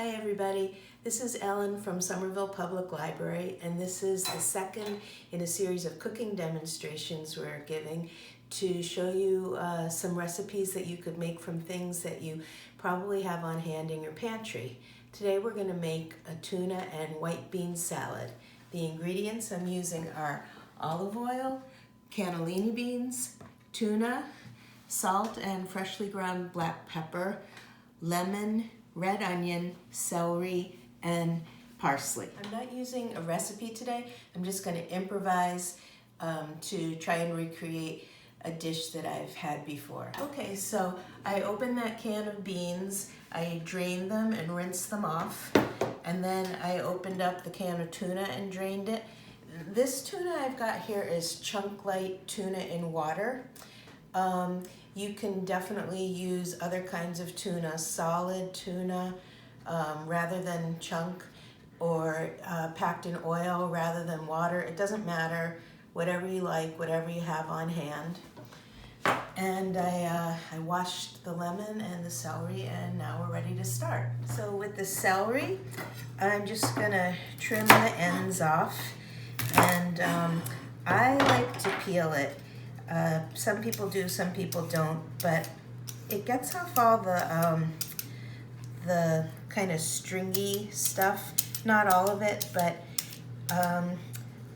Hi everybody, this is Ellen from Somerville Public Library, and this is the second in a series of cooking demonstrations we're giving to show you some recipes that you could make from things that you probably have on hand in your pantry. Today we're going to make a tuna and white bean salad. The ingredients I'm using are olive oil, cannellini beans, tuna, salt and freshly ground black pepper, lemon, red onion, celery, and parsley. I'm not using a recipe today. I'm just going to improvise to try and recreate a dish that I've had before. Okay, so I opened that can of beans, I drained them and rinsed them off, and then I opened up the can of tuna and drained it. This tuna I've got here is chunk light tuna in water. You can definitely use other kinds of tuna, solid tuna rather than chunk, or packed in oil rather than water. It doesn't matter, whatever you like, whatever you have on hand. And I washed the lemon and the celery, and now we're ready to start. So with the celery, I'm just gonna trim the ends off, and I like to peel it. Some people do, some people don't, but it gets off all the kind of stringy stuff. Not all of it, but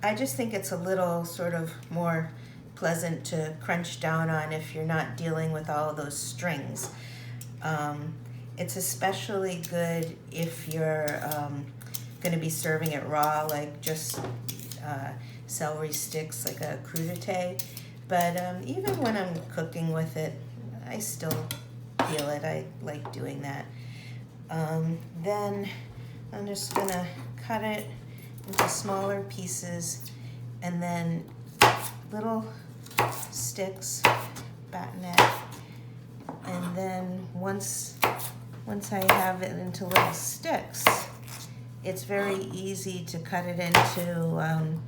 I just think it's a little sort of more pleasant to crunch down on if you're not dealing with all of those strings. It's especially good if you're going to be serving it raw, like just celery sticks, like a crudité. But even when I'm cooking with it, I still peel it. I like doing that. Then I'm just gonna cut it into smaller pieces, and then little sticks, batonette. And then once I have it into little sticks, it's very easy to cut it into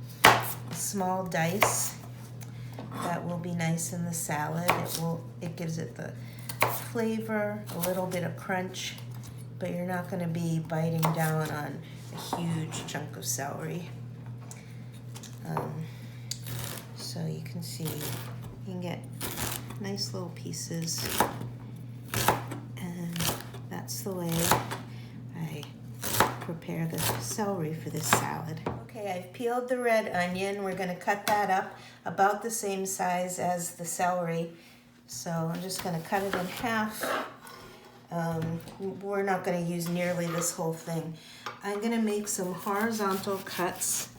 small dice. That will be nice in the salad. It gives it the flavor, a little bit of crunch, but you're not going to be biting down on a huge chunk of celery. So you can see, you can get nice little pieces, and that's the way I prepare the celery for this salad. Okay, I've peeled the red onion. We're going to cut that up about the same size as the celery. So I'm just going to cut it in half. We're not going to use nearly this whole thing. I'm going to make some horizontal cuts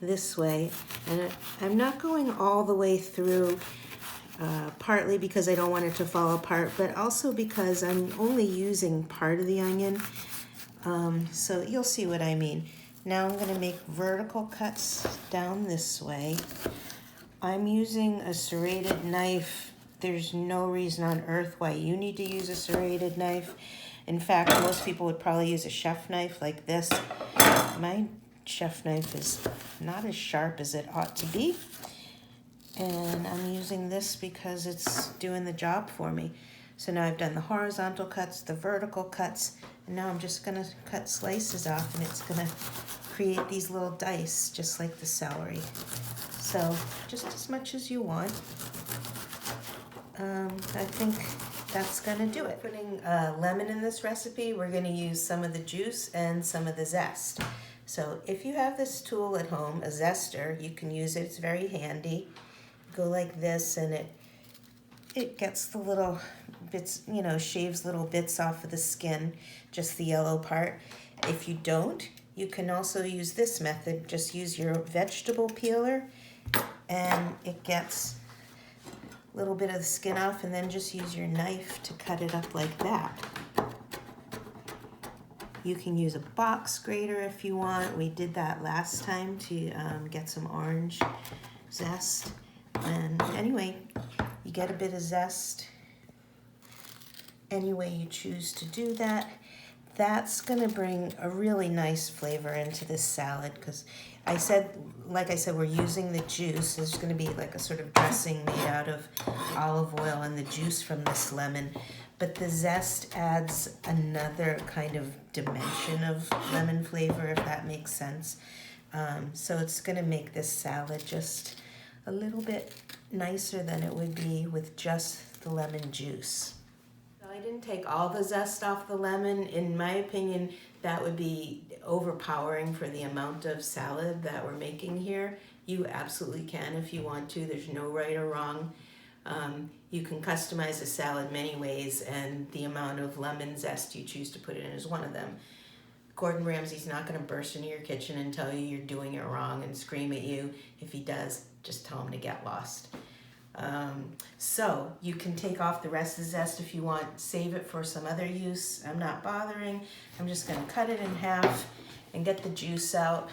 this way. And I'm not going all the way through, partly because I don't want it to fall apart, but also because I'm only using part of the onion. So you'll see what I mean. Now I'm going to make vertical cuts down this way. I'm using a serrated knife. There's no reason on earth why you need to use a serrated knife. In fact, most people would probably use a chef knife like this. My chef knife is not as sharp as it ought to be. And I'm using this because it's doing the job for me. So now I've done the horizontal cuts, the vertical cuts, and now I'm just going to cut slices off, and it's going to create these little dice just like the celery. So just as much as you want. I think that's going to do it. Putting lemon in this recipe, we're going to use some of the juice and some of the zest. So if you have this tool at home, a zester, you can use it. It's very handy. Go like this, and it gets the little bits, shaves little bits off of the skin, just the yellow part. If you don't, you can also use this method. Just use your vegetable peeler, and it gets a little bit of the skin off, and then just use your knife to cut it up like that. You can use a box grater if you want. We did that last time to get some orange zest. And anyway, you get a bit of zest any way you choose to do that. that's gonna bring a really nice flavor into this salad because like I said, we're using the juice. There's gonna be like a sort of dressing made out of olive oil and the juice from this lemon. But the zest adds another kind of dimension of lemon flavor, if that makes sense. So it's gonna make this salad just a little bit nicer than it would be with just the lemon juice. I didn't take all the zest off the lemon. In my opinion, that would be overpowering for the amount of salad that we're making here. You absolutely can if you want to. There's no right or wrong. You can customize a salad many ways, and the amount of lemon zest you choose to put in is one of them. Gordon Ramsay's not going to burst into your kitchen and tell you you're doing it wrong and scream at you. If he does, just tell him to get lost. So you can take off the rest of the zest if you want, save it for some other use. I'm not bothering. I'm just going to cut it in half and get the juice out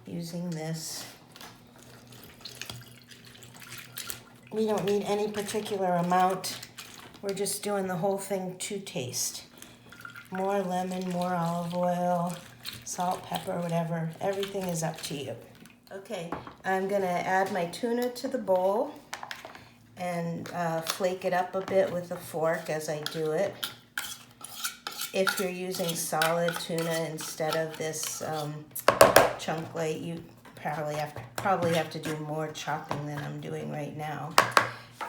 using this. We don't need any particular amount. We're just doing the whole thing to taste. More lemon, more olive oil, salt, pepper, whatever. Everything is up to you. Okay, I'm gonna add my tuna to the bowl and flake it up a bit with a fork as I do it. If you're using solid tuna instead of this chunk light, you probably have to do more chopping than I'm doing right now.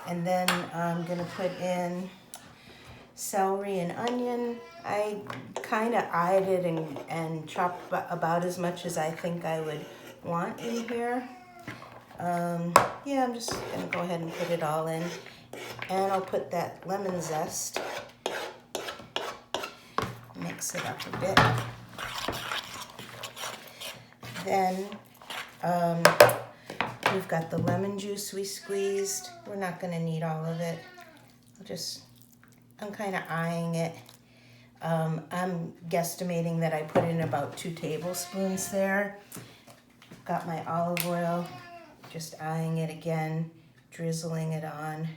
And then I'm gonna put in celery and onion. I kind of eyed it and chopped about as much as I think I would want in here. Yeah, I'm just gonna go ahead and put it all in, and I'll put that lemon zest, mix it up a bit. Then we've got the lemon juice we squeezed. We're not gonna need all of it. I'm kind of eyeing it. I'm guesstimating that I put in about 2 tablespoons there. Got my olive oil, just eyeing it again, drizzling it on.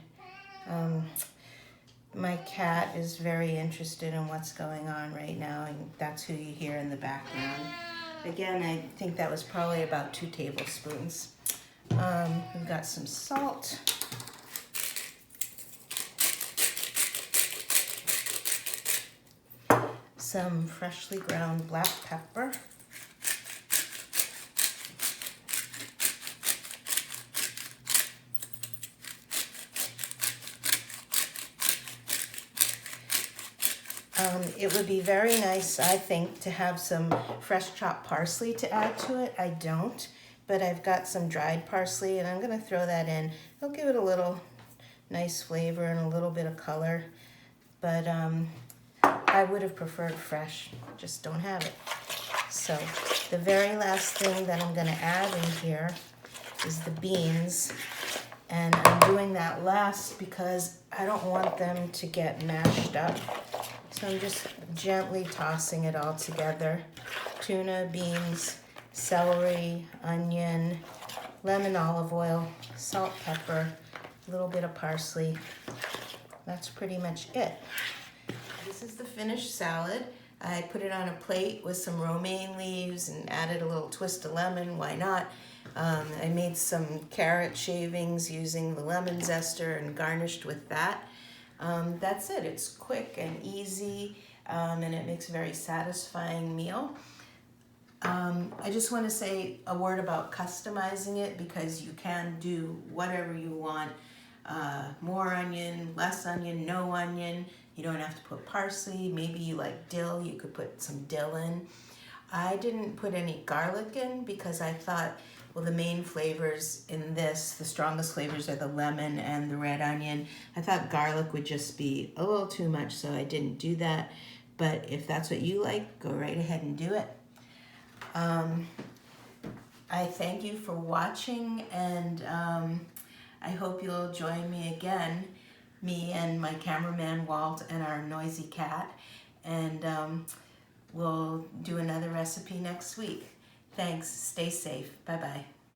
My cat is very interested in what's going on right now, and that's who you hear in the background. Again, I think that was probably about 2 tablespoons. We've got some salt. Some freshly ground black pepper. It would be very nice, I think, to have some fresh chopped parsley to add to it. I don't, but I've got some dried parsley, and I'm going to throw that in. It'll give it a little nice flavor and a little bit of color, but I would have preferred fresh, just don't have it. So the very last thing that I'm going to add in here is the beans, and I'm doing that last because I don't want them to get mashed up. So I'm just gently tossing it all together. Tuna, beans, celery, onion, lemon olive oil, salt, pepper, a little bit of parsley. That's pretty much it. This is the finished salad. I put it on a plate with some romaine leaves and added a little twist of lemon, why not? I made some carrot shavings using the lemon zester and garnished with that. That's it. It's quick and easy, and it makes a very satisfying meal. I just want to say a word about customizing it, because you can do whatever you want. More onion, less onion, no onion. You don't have to put parsley. Maybe you like dill. You could put some dill in. I didn't put any garlic in because I thought, well, the main flavors in this, the strongest flavors are the lemon and the red onion. I thought garlic would just be a little too much, so I didn't do that. But if that's what you like, go right ahead and do it. I thank you for watching, and I hope you'll join me again, me and my cameraman Walt and our noisy cat, and we'll do another recipe next week. Thanks. Stay safe. Bye-bye.